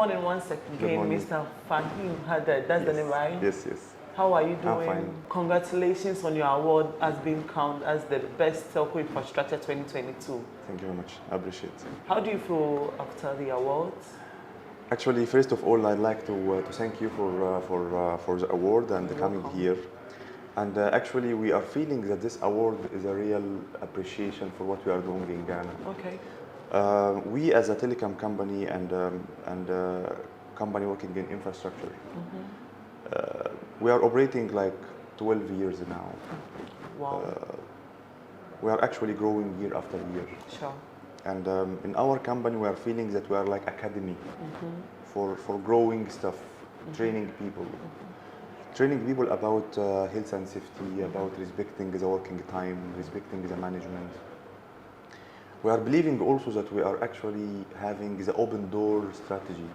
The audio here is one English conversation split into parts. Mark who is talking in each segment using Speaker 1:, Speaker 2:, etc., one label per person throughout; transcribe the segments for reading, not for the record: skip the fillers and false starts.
Speaker 1: morning once again, Mr. Fahim Haddad. That's the name, right?
Speaker 2: Yes, yes.
Speaker 1: How are you doing?
Speaker 2: I'm fine.
Speaker 1: Congratulations on your award as being crowned as the best telco infrastructure 2022.
Speaker 2: Thank you very much. I appreciate it.
Speaker 1: How do you feel after the awards?
Speaker 2: Actually, first of all, I'd like to thank you for the award and coming here. And actually, we are feeling that this award is a real appreciation for what we are doing in Ghana.
Speaker 1: Okay.
Speaker 2: We, as a telecom company and company working in infrastructure, we are operating like 12 years now.
Speaker 1: Wow.
Speaker 2: We are actually growing year after year.
Speaker 1: Sure.
Speaker 2: And in our company, we are feeling that we are like academy for growing stuff, training people. Training people about health and safety, about respecting the working time, respecting the management. We are believing also that we are actually having the open door strategy.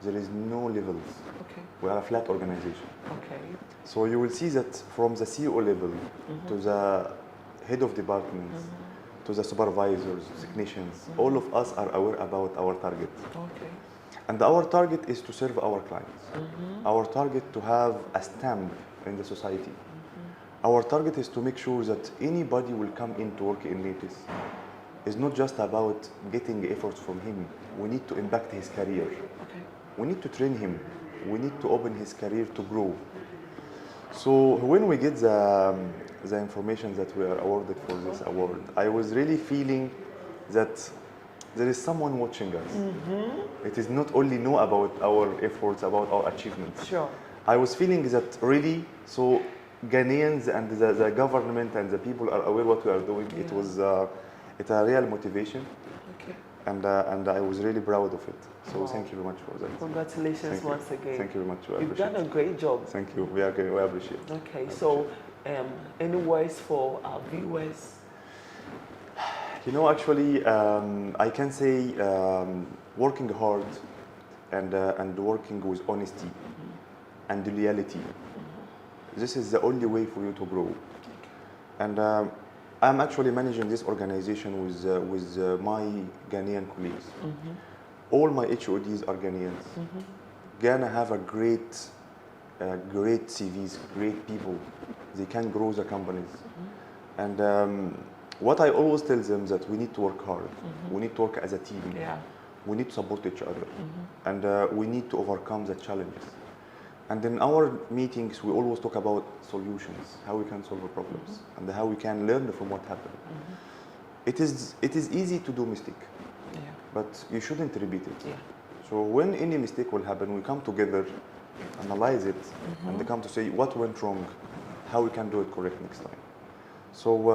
Speaker 2: There is no levels.
Speaker 1: Okay.
Speaker 2: We are a flat organization.
Speaker 1: Okay.
Speaker 2: So you will see that from the CEO level to the head of departments, to the supervisors, technicians, all of us are aware about our target.
Speaker 1: Okay.
Speaker 2: And our target is to serve our clients. Our target to have a stamp in the society. Our target is to make sure that anybody will come in to work in NETIS. It's not just about getting efforts from him. We need to impact his career.
Speaker 1: Okay.
Speaker 2: We need to train him. We need to open his career to grow. So when we get the information that we are awarded for this award, I was really feeling that there is someone watching us. It is not only know about our efforts, about our achievements.
Speaker 1: Sure.
Speaker 2: I was feeling that really, so Ghanaians and the government and the people are aware what we are doing.
Speaker 1: Yeah.
Speaker 2: It was it's a real motivation.
Speaker 1: Okay.
Speaker 2: And I was really proud of it. So
Speaker 1: Wow.
Speaker 2: Thank you very much for that.
Speaker 1: Congratulations once again.
Speaker 2: Thank you very much.
Speaker 1: You've done a great job.
Speaker 2: Thank you. We appreciate it.
Speaker 1: Okay, so any words for our viewers?
Speaker 2: You know, actually, I can say working hard and working with honesty and reality. This is the only way for you to grow. And I'm actually managing this organization with my Ghanaian colleagues. All my HODs are Ghanaians. Ghana have a great CVs, great people. They can grow the companies. And what I always tell them that we need to work hard. We need to work as a team.
Speaker 1: Yeah.
Speaker 2: We need to support each other. And we need to overcome the challenges. And in our meetings, we always talk about solutions, how we can solve the problems, and how we can learn from what happened. It is easy to do mistake, but you shouldn't repeat it.
Speaker 1: Yeah.
Speaker 2: So when any mistake will happen, we come together, analyze it, and they come to say what went wrong, how we can do it correct next time. So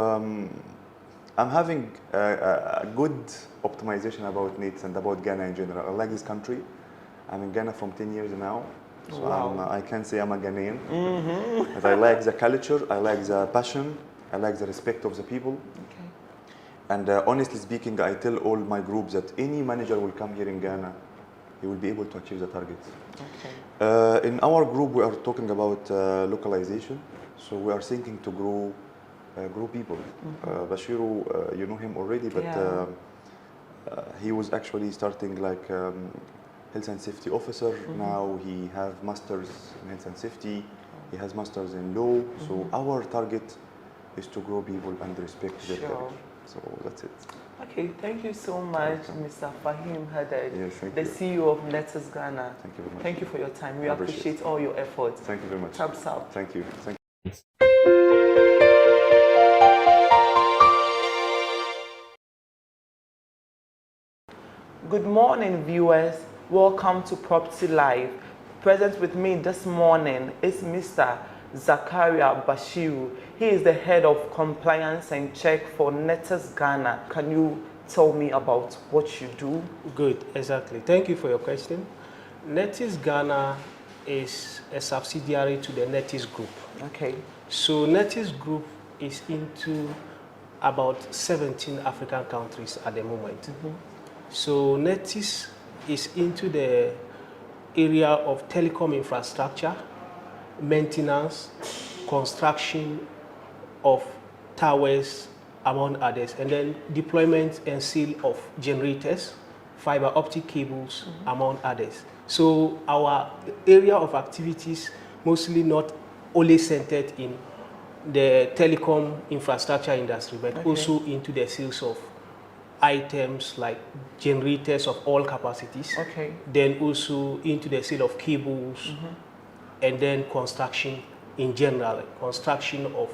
Speaker 2: I'm having a good optimization about NETS and about Ghana in general. I like this country. I'm in Ghana from 10 years now. So
Speaker 1: wow.
Speaker 2: I can say I'm a Ghanaian. But I like the culture, I like the passion, I like the respect of the people.
Speaker 1: Okay.
Speaker 2: And honestly speaking, I tell all my groups that any manager will come here in Ghana, he will be able to achieve the targets.
Speaker 1: Okay.
Speaker 2: In our group, we are talking about localization. So we are thinking to grow people. Bashiru, you know him already, but he was actually starting like health and safety officer. Now he has masters in health and safety. He has masters in law. So our target is to grow people and respect their career. So that's it.
Speaker 1: Okay, thank you so much, Mr. Fahim Haddad,
Speaker 2: yes,
Speaker 1: the CEO of NETIS Ghana.
Speaker 2: Thank you very much.
Speaker 1: Thank you for your time. We appreciate all your efforts.
Speaker 2: Thank you very much.
Speaker 1: Thumbs up.
Speaker 2: Thank you. Thank you.
Speaker 1: Good morning, viewers. Welcome to Property Live. Present with me this morning is Mr. Zakaria Bashiru. He is the head of compliance and check for NETIS Ghana. Can you tell me about what you do?
Speaker 3: Good, exactly. Thank you for your question. NETIS Ghana is a subsidiary to the NETIS Group.
Speaker 1: Okay.
Speaker 3: So NETIS Group is into about 17 African countries at the moment. So NETIS is into the area of telecom infrastructure, maintenance, construction of towers, among others, and then deployment and sale of generators, fiber optic cables, among others. So our area of activities mostly not only centered in the telecom infrastructure industry, but
Speaker 1: Okay.
Speaker 3: also into the sales of items like generators of all capacities,
Speaker 1: Okay.
Speaker 3: then also into the sale of cables, and then construction in general, construction of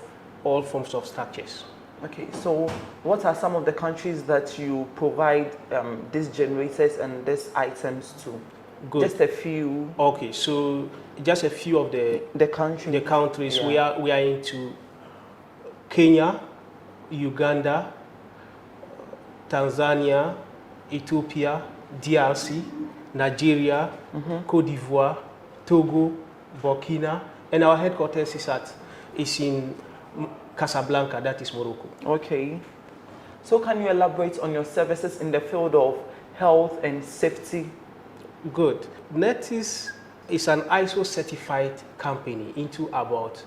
Speaker 3: all forms of structures.
Speaker 1: Okay, so what are some of the countries that you provide these generators and these items to?
Speaker 3: Good.
Speaker 1: Just a few.
Speaker 3: Okay, so just a few of the countries
Speaker 1: Yeah.
Speaker 3: we are into: Kenya, Uganda, Tanzania, Ethiopia, DRC, Nigeria, Cote d'Ivoire, Togo, Burkina, and our headquarters is in Casablanca, that is Morocco.
Speaker 1: Okay. So can you elaborate on your services in the field of health and safety?
Speaker 3: Good. NETIS is an ISO certified company into about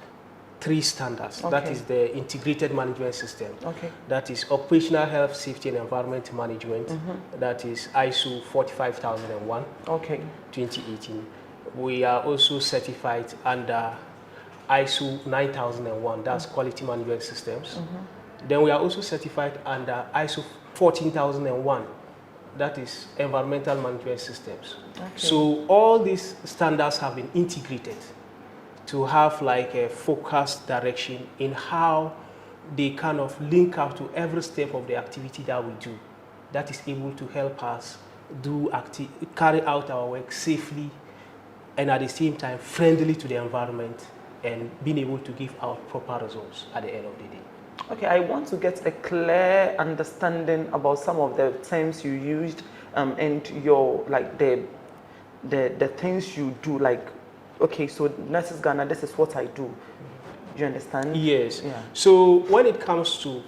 Speaker 3: 3 standards.
Speaker 1: Okay.
Speaker 3: That is the integrated management system.
Speaker 1: Okay.
Speaker 3: That is operational health, safety, and environment management. That is ISO 45001,
Speaker 1: Okay.
Speaker 3: 2018. We are also certified under ISO 9001, that's quality management systems. Then we are also certified under ISO 14001, that is environmental management systems.
Speaker 1: Okay.
Speaker 3: So all these standards have been integrated to have like a focused direction in how they kind of link up to every step of the activity that we do, that is able to help us carry out our work safely and at the same time friendly to the environment and being able to give out proper results at the end of the day.
Speaker 1: Okay, I want to get a clear understanding about some of the terms you used and your like the things you do. Like, okay, so NETIS Ghana, this is what I do. Do you understand?
Speaker 3: Yes.
Speaker 1: Yeah.
Speaker 3: So when it comes to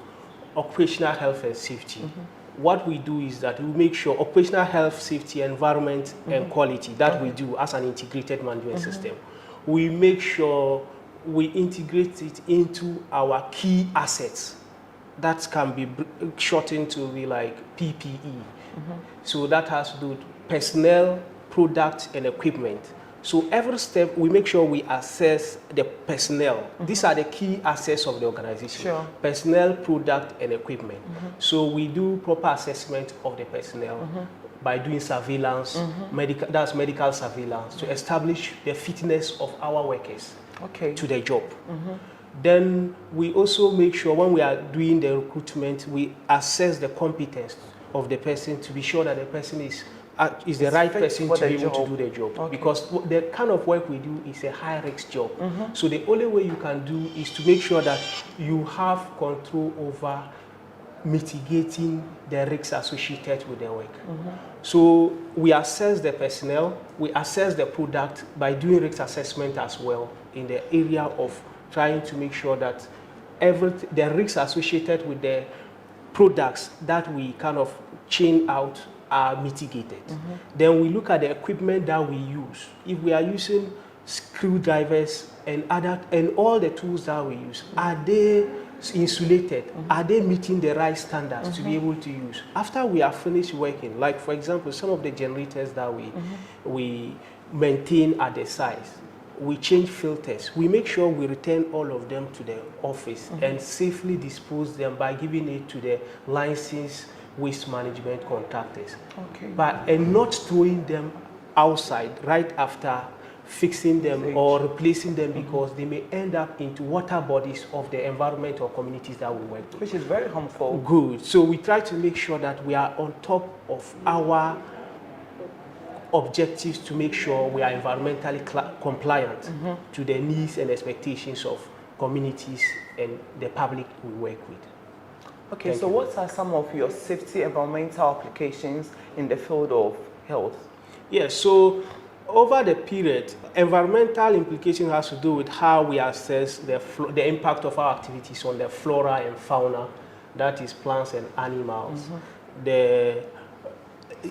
Speaker 3: operational health and safety, what we do is that we make sure operational health, safety, environment, and quality that we do as an integrated management system, we make sure we integrate it into our key assets. That can be shortened to be like PPE. So that has to do with personnel, product, and equipment. So every step, we make sure we assess the personnel. These are the key assets of the organization.
Speaker 1: Sure.
Speaker 3: Personnel, product, and equipment. So we do proper assessment of the personnel by doing surveillance, medical surveillance, to establish the fitness of our workers to the job. Then we also make sure when we are doing the recruitment, we assess the competence of the person to be sure that the person is the right person to be able to do the job.
Speaker 1: Okay.
Speaker 3: Because the kind of work we do is a high-risk job. So the only way you can do is to make sure that you have control over mitigating the risks associated with the work. So we assess the personnel, we assess the product by doing risk assessment as well in the area of trying to make sure that the risks associated with the products that we kind of chain out are mitigated. Then we look at the equipment that we use. If we are using screwdrivers and all the tools that we use, are they insulated? Are they meeting the right standards to be able to use? After we are finished working, like for example, some of the generators that we maintain at the site, we change filters. We make sure we return all of them to the office and safely dispose them by giving it to the licensed waste management contractors.
Speaker 1: Okay.
Speaker 3: And not throwing them outside right after fixing them or replacing them, because they may end up into water bodies of the environment or communities that we work with.
Speaker 1: Which is very harmful.
Speaker 3: Good. So we try to make sure that we are on top of our objectives to make sure we are environmentally compliant to the needs and expectations of communities and the public we work with.
Speaker 1: Okay, so what are some of your safety environmental applications in the field of health?
Speaker 3: Yes, so over the period, environmental implication has to do with how we assess the impact of our activities on the flora and fauna, that is plants and animals, the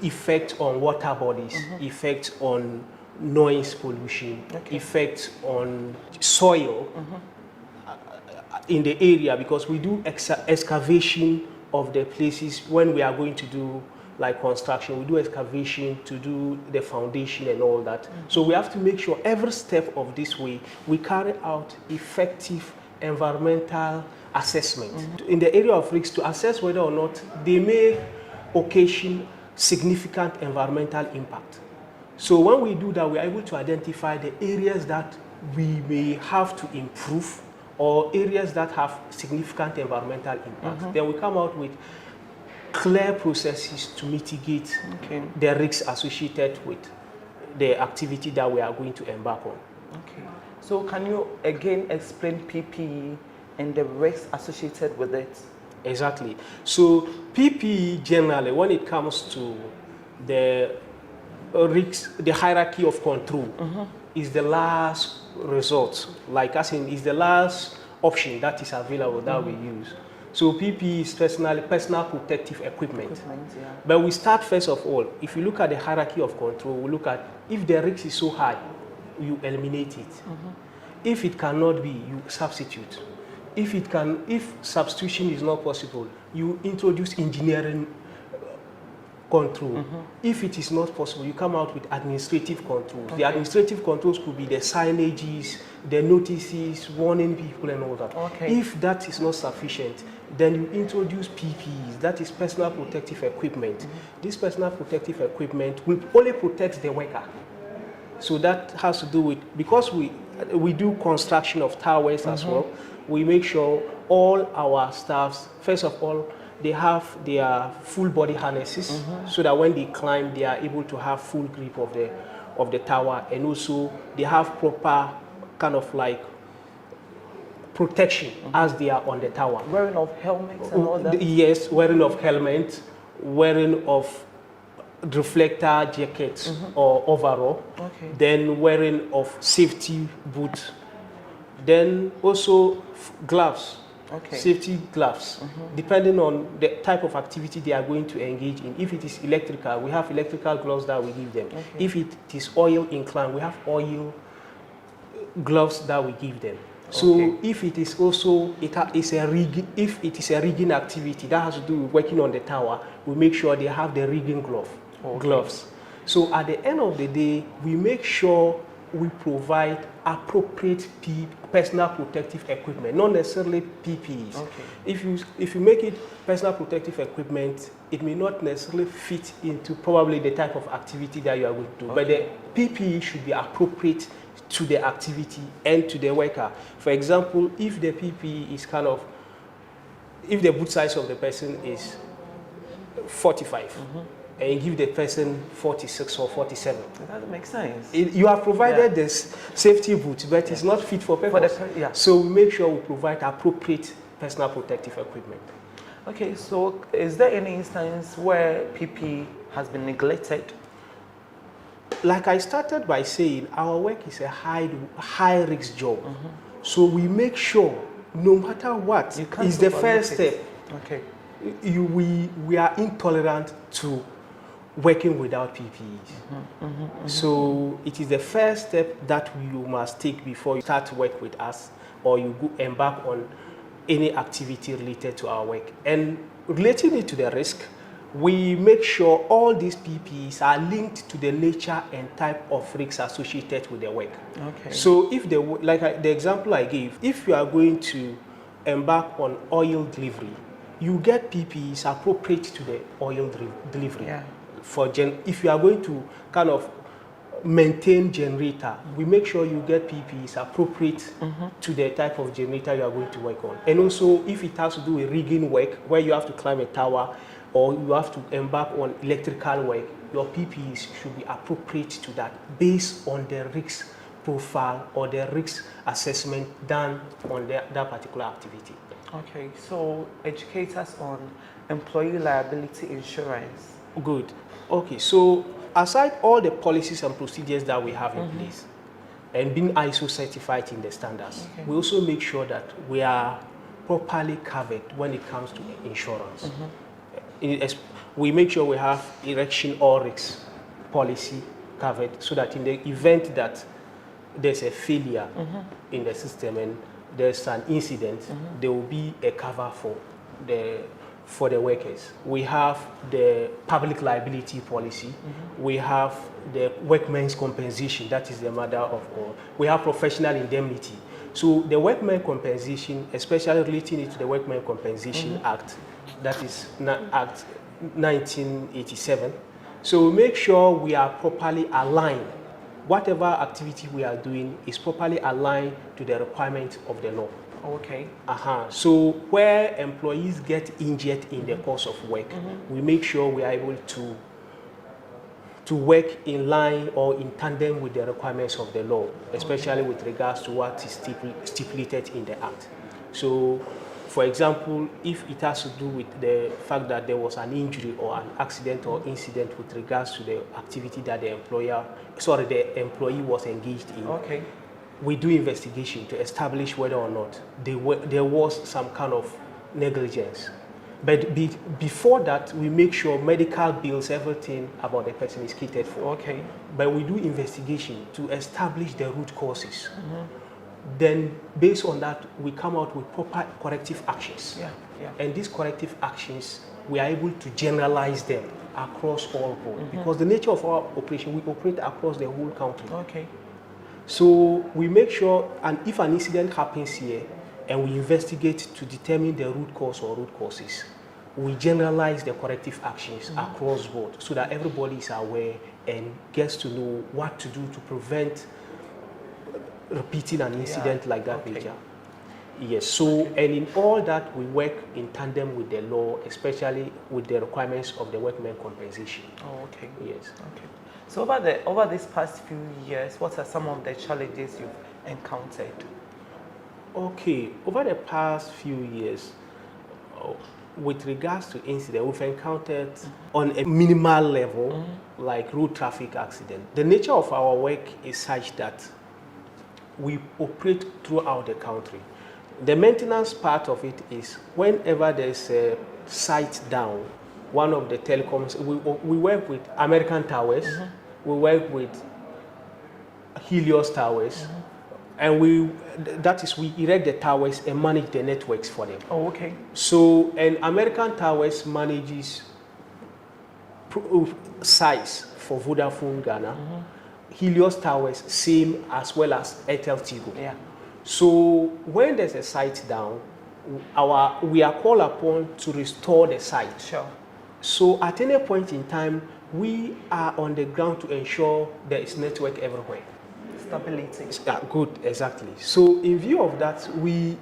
Speaker 3: effect on water bodies, effect on noise pollution, effect on soil in the area, because we do excavation of the places when we are going to do like construction, we do excavation to do the foundation and all that. So we have to make sure every step of this way, we carry out effective environmental assessment in the area of risks to assess whether or not they may occasion significant environmental impact. So when we do that, we're able to identify the areas that we may have to improve or areas that have significant environmental impact. Then we come out with clear processes to mitigate the risks associated with the activity that we are going to embark on.
Speaker 1: Okay. So can you again explain PPE and the risks associated with it?
Speaker 3: Exactly. So PPE generally, when it comes to the risks, the hierarchy of control is the last resort, like as in is the last option that is available that we use. So PPE is personal protective equipment.
Speaker 1: Yeah.
Speaker 3: But we start first of all, if you look at the hierarchy of control, we look at if the risk is so high, you eliminate it. If it cannot be, you substitute. If substitution is not possible, you introduce engineering control. If it is not possible, you come out with administrative controls. The administrative controls could be the signages, the notices, warning people and all that. If that is not sufficient, then you introduce PPEs, that is personal protective equipment. This personal protective equipment will only protect the worker. So that has to do with, because we do construction of towers as well, we make sure all our staffs, first of all, they have their full body harnesses so that when they climb, they are able to have full grip of the tower, and also they have proper kind of like protection as they are on the tower.
Speaker 1: Wearing of helmets and all that?
Speaker 3: Yes, wearing of helmets, wearing of reflector jackets or overall, then wearing of safety boots, then also gloves. Safety gloves, depending on the type of activity they are going to engage in. If it is electrical, we have electrical gloves that we give them. If it is oil inclined, we have oil gloves that we give them. So if it is also if it is a rigging activity that has to do with working on the tower, we make sure they have the rigging gloves. So at the end of the day, we make sure we provide appropriate personal protective equipment, not necessarily PPEs. If you make it personal protective equipment, it may not necessarily fit into probably the type of activity that you are going to do. But the PPE should be appropriate to the activity and to the worker. For example, if the PPE is if the boot size of the person is 45, and you give the person 46 or 47.
Speaker 1: That makes sense.
Speaker 3: You have provided this safety boot, but it's not fit for purpose. So we make sure we provide appropriate personal protective equipment.
Speaker 1: Okay, so is there any instance where PPE has been neglected?
Speaker 3: Like I started by saying, our work is a high risk job. So we make sure, no matter what, is the first step. We are intolerant to working without PPEs. So it is the first step that you must take before you start to work with us or you embark on any activity related to our work. And relating it to the risk, we make sure all these PPEs are linked to the nature and type of risks associated with the work. So if the example I gave, if you are going to embark on oil delivery, you get PPEs appropriate to the oil delivery. If you are going to kind of maintain generator, we make sure you get PPEs appropriate to the type of generator you are going to work on. And also, if it has to do with rigging work, where you have to climb a tower or you have to embark on electrical work, your PPEs should be appropriate to that based on the risk profile or the risk assessment done on that particular activity.
Speaker 1: Okay, so educate us on employee liability insurance.
Speaker 3: Good. Okay, so aside all the policies and procedures that we have in place and being ISO certified in the standards, we also make sure that we are properly covered when it comes to insurance. We make sure we have erection or risk policy covered so that in the event that there's a failure in the system and there's an incident, there will be a cover for the for the workers. We have the public liability policy. We have the workmen's compensation, that is the mother of all. We have professional indemnity. So the workmen compensation, especially relating it to the Workmen Compensation Act, that is Act 1987. So make sure we are properly aligned. Whatever activity we are doing is properly aligned to the requirements of the law.
Speaker 1: Okay.
Speaker 3: So where employees get injured in the course of work, we make sure we are able to work in line or in tandem with the requirements of the law, especially with regards to what is stipulated in the Act. So, for example, if it has to do with the fact that there was an injury or an accident or incident with regards to the activity that the employee was engaged in,
Speaker 1: okay,
Speaker 3: we do investigation to establish whether or not there was some kind of negligence. But before that, we make sure medical bills, everything about the person is catered for.
Speaker 1: Okay.
Speaker 3: But we do investigation to establish the root causes. Then, based on that, we come out with proper corrective actions. And these corrective actions, we are able to generalize them across all board. Because the nature of our operation, we operate across the whole country.
Speaker 1: Okay.
Speaker 3: So we make sure, and if an incident happens here, and we investigate to determine the root cause or root causes, we generalize the corrective actions across board so that everybody is aware and gets to know what to do to prevent repeating an incident like that nature. Yes, so and in all that we work in tandem with the law, especially with the requirements of the Workmen Compensation.
Speaker 1: Okay.
Speaker 3: Yes.
Speaker 1: Okay. So over these past few years, what are some of the challenges you've encountered?
Speaker 3: Okay, over the past few years, with regards to incidents, we've encountered on a minimal level, like road traffic accident. The nature of our work is such that we operate throughout the country. The maintenance part of it is whenever there's a site down, one of the telecoms, we work with American Towers, we work with Helios Towers, and we erect the towers and manage the networks for them.
Speaker 1: Oh, okay.
Speaker 3: So, and American Towers manages sites for Vodafone Ghana. Helios Towers, same as well as Airtel Tigo.
Speaker 1: Yeah.
Speaker 3: So when there's a site down, we are called upon to restore the site.
Speaker 1: Sure.
Speaker 3: So at any point in time, we are on the ground to ensure there is network everywhere.
Speaker 1: Stability.
Speaker 3: Good, exactly. So in view of that, we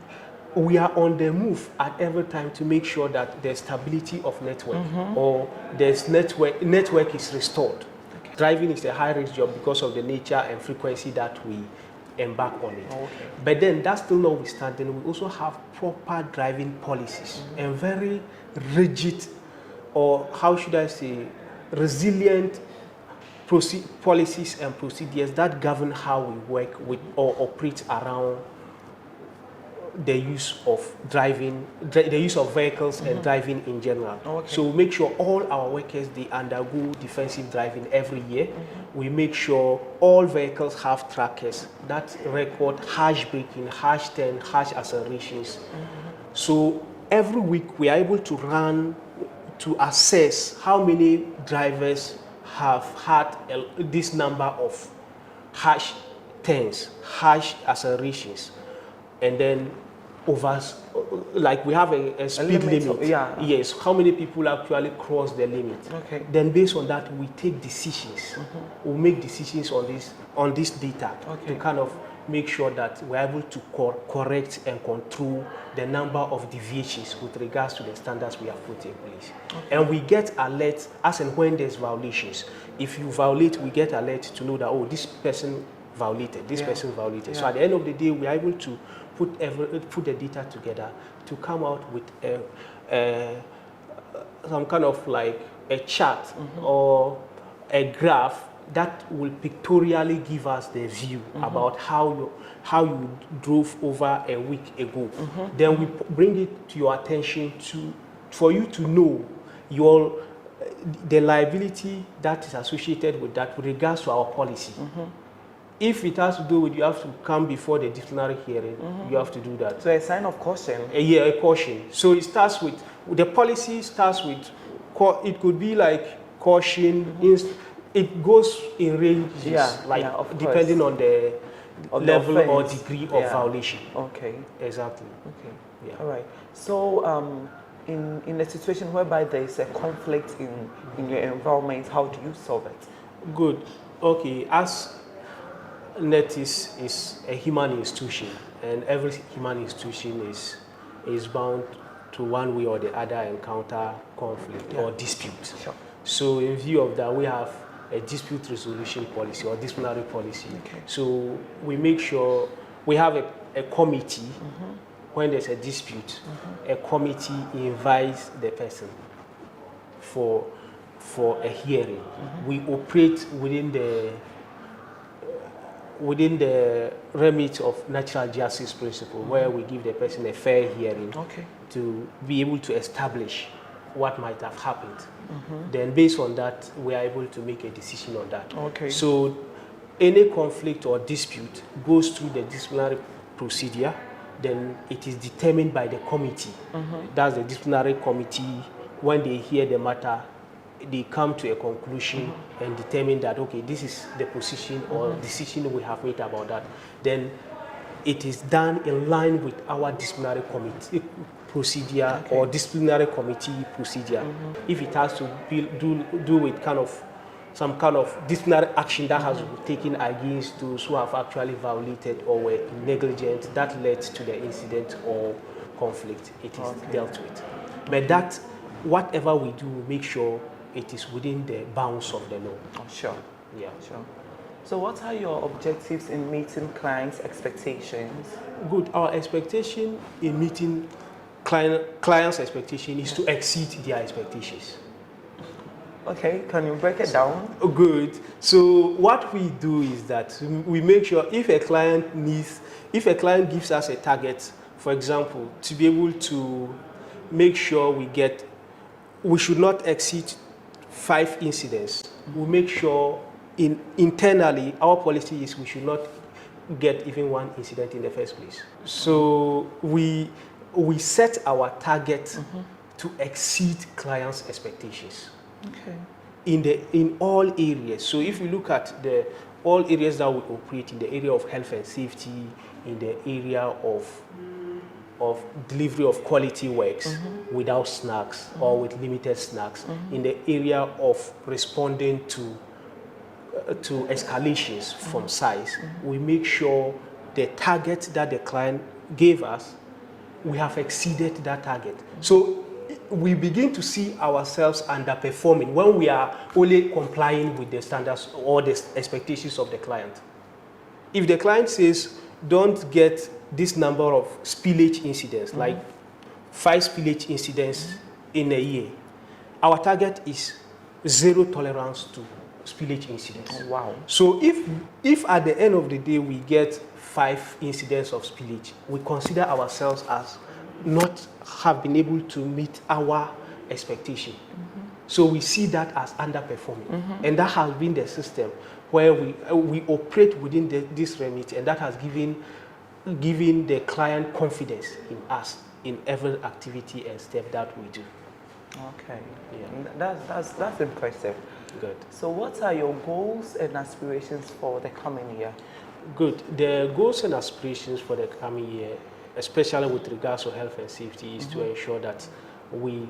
Speaker 3: are on the move at every time to make sure that there's stability of network or there's network is restored. Okay. Driving is a high-risk job because of the nature and frequency that we embark on it. Okay. But then that's still notwithstanding, we also have proper driving policies and very rigid, or how should I say, resilient policies and procedures that govern how we work with or operate around the use of driving, the use of vehicles and driving in general. Okay. So we make sure all our workers, they undergo defensive driving every year. We make sure all vehicles have trackers that record harsh braking, harsh turn, harsh accelerations. So every week we are able to run to assess how many drivers have had this number of harsh turns, harsh accelerations, and then like we have a speed limit. Yes, how many people actually cross the limit. Okay. Then based on that, we take decisions. We make decisions on this data to kind of make sure that we're able to correct and control the number of deviations with regards to the standards we have put in place. Okay. And we get alerts as and when there's violations. If you violate, we get alerts to know that, oh, this person violated, this person violated. So at the end of the day, we are able to put the data together to come out with some kind of like a chart or a graph that will pictorially give us the view about how you drove over a week ago. Then we bring it to your attention for you to know the liability that is associated with that with regards to our policy. If it has to do with you have to come before the disciplinary hearing, you have to do that.
Speaker 1: So a sign of caution.
Speaker 3: A caution. So it starts with the policy starts with, it could be like caution, it goes in ranges, depending on the level or degree of violation.
Speaker 1: Okay.
Speaker 3: Exactly.
Speaker 1: Okay.
Speaker 3: Yeah.
Speaker 1: All right. So, in a situation whereby there is a conflict in your environment, how do you solve it?
Speaker 3: Good. Okay. As NETIS is a human institution, and every human institution is bound to one way or the other encounter conflict or dispute.
Speaker 1: Sure.
Speaker 3: So in view of that, we have a dispute resolution policy or disciplinary policy.
Speaker 1: Okay.
Speaker 3: So we make sure we have a committee. When there's a dispute, a committee invites the person for a hearing. We operate within the remit of natural justice principle, where we give the person a fair hearing to be able to establish what might have happened. Then based on that, we are able to make a decision on that.
Speaker 1: Okay.
Speaker 3: So any conflict or dispute goes through the disciplinary procedure, then it is determined by the committee. That's the disciplinary committee. When they hear the matter, they come to a conclusion and determine that, okay, this is the position or decision we have made about that. Then it is done in line with our disciplinary committee procedure or disciplinary committee procedure. If it has to do with some kind of disciplinary action that has been taken against those who have actually violated or were negligent, that led to the incident or conflict, it is dealt with. But that, whatever we do, we make sure it is within the bounds of the law.
Speaker 1: Oh, sure.
Speaker 3: Yeah.
Speaker 1: Sure. So what are your objectives in meeting clients' expectations?
Speaker 3: Good. Our expectation in meeting clients' expectation is to exceed their expectations.
Speaker 1: Okay, can you break it down?
Speaker 3: Good. So what we do is that we make sure if a client gives us a target, for example, to be able to make sure we should not exceed 5 incidents. We make sure internally our policy is we should not get even 1 incident in the first place. So we set our target to exceed clients' expectations.
Speaker 1: Okay.
Speaker 3: In all areas. So if you look at all areas that we operate in, the area of health and safety, in the area of delivery of quality works without snacks or with limited snacks, in the area of responding to escalations from size, we make sure the target that the client gave us, we have exceeded that target. So we begin to see ourselves underperforming when we are only complying with the standards or the expectations of the client. If the client says, don't get this number of spillage incidents, like 5 spillage incidents in a year, our target is 0 tolerance to spillage incidents.
Speaker 1: Oh, wow.
Speaker 3: So if at the end of the day we get 5 incidents of spillage, we consider ourselves as not have been able to meet our expectation. So we see that as underperforming. And that has been the system where we operate within this remit, and that has given the client confidence in us in every activity and step that we do.
Speaker 1: Okay.
Speaker 3: Yeah.
Speaker 1: That's impressive.
Speaker 3: Good.
Speaker 1: So what are your goals and aspirations for the coming year?
Speaker 3: Good. The goals and aspirations for the coming year, especially with regards to health and safety, is to ensure that we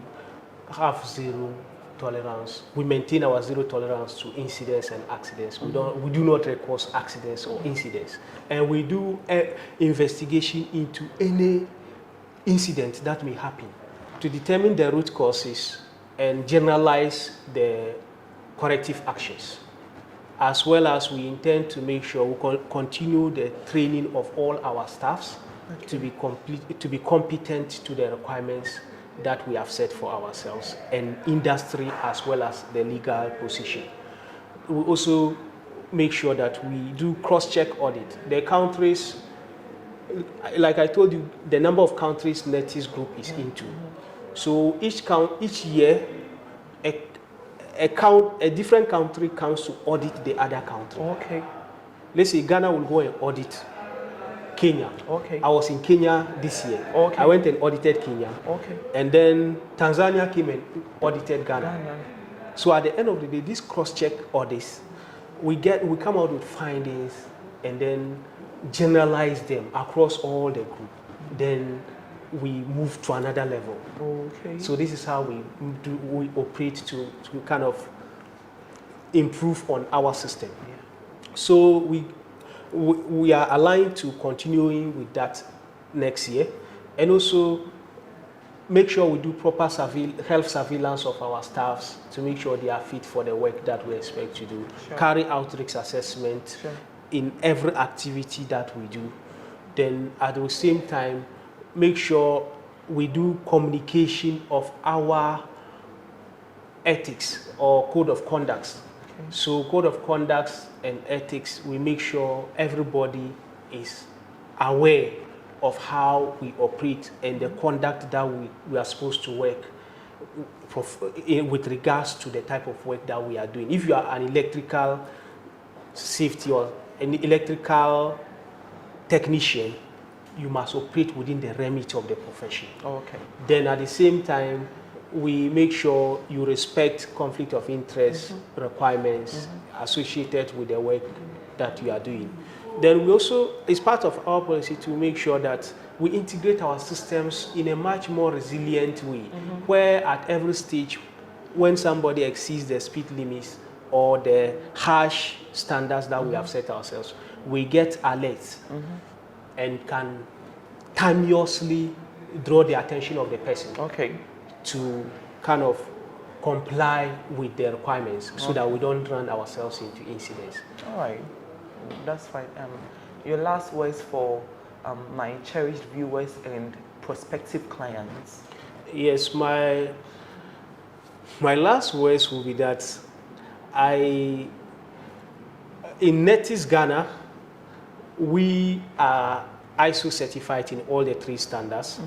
Speaker 3: have 0 tolerance. We maintain our 0 tolerance to incidents and accidents. We do not record accidents or incidents, and we do an investigation into any incident that may happen to determine the root causes and generalize the corrective actions. As well as we intend to make sure we continue the training of all our staffs to be competent to the requirements that we have set for ourselves, and industry as well as the legal position. We also make sure that we do cross-check audit. The countries, like I told you, the number of countries NETIS group is into. So each year, a different country comes to audit the other country.
Speaker 1: Okay.
Speaker 3: Let's say Ghana will go and audit Kenya.
Speaker 1: Okay.
Speaker 3: I was in Kenya this year.
Speaker 1: Okay.
Speaker 3: I went and audited Kenya.
Speaker 1: Okay.
Speaker 3: And then Tanzania came and audited Ghana.
Speaker 1: Ghana.
Speaker 3: So at the end of the day, this cross-check audits, we come out with findings and then generalize them across all the group. Then we move to another level.
Speaker 1: Okay.
Speaker 3: So this is how we operate to kind of improve on our system.
Speaker 1: Yeah.
Speaker 3: So we are aligned to continuing with that next year, and also make sure we do proper health surveillance of our staffs to make sure they are fit for the work that we expect to do.
Speaker 1: Sure.
Speaker 3: Carry out risk assessment
Speaker 1: Sure.
Speaker 3: in every activity that we do. Then at the same time, make sure we do communication of our ethics or code of conduct.
Speaker 1: Okay.
Speaker 3: So code of conduct and ethics, we make sure everybody is aware of how we operate and the conduct that we are supposed to work with regards to the type of work that we are doing. If you are an electrical safety or an electrical technician, you must operate within the remit of the profession.
Speaker 1: Okay.
Speaker 3: Then at the same time, we make sure you respect conflict of interest requirements associated with the work that you are doing. Then we also, it's part of our policy to make sure that we integrate our systems in a much more resilient way, where at every stage, when somebody exceeds the speed limits or the harsh standards that we have set ourselves, we get alerts and can timeously draw the attention of the person.
Speaker 1: Okay.
Speaker 3: To kind of comply with the requirements so that we don't run ourselves into incidents.
Speaker 1: All right, that's fine. Your last words for my cherished viewers and prospective clients.
Speaker 3: Yes, my last words will be that in NETIS Ghana, we are ISO certified in all the 3 standards.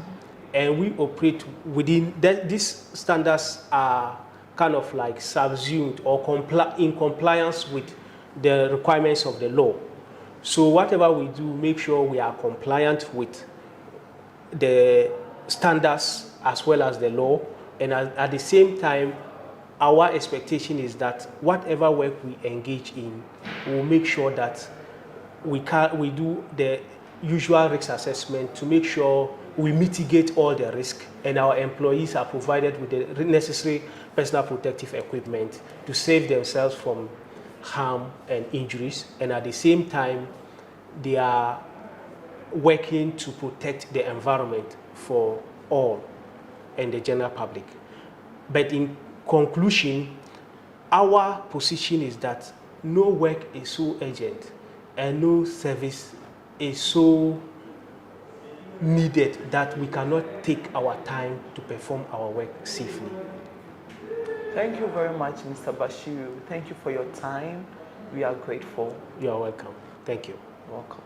Speaker 3: And we operate within that. These standards are kind of like subsumed or in compliance with the requirements of the law. So whatever we do, make sure we are compliant with the standards as well as the law. And at the same time, our expectation is that whatever work we engage in, we'll make sure that we do the usual risk assessment to make sure we mitigate all the risk, and our employees are provided with the necessary personal protective equipment to save themselves from harm and injuries. And at the same time, they are working to protect the environment for all and the general public. But in conclusion, our position is that no work is so urgent and no service is so needed that we cannot take our time to perform our work safely.
Speaker 1: Thank you very much, Mr. Bashiru. Thank you for your time. We are grateful.
Speaker 3: You are welcome. Thank you.
Speaker 1: Welcome.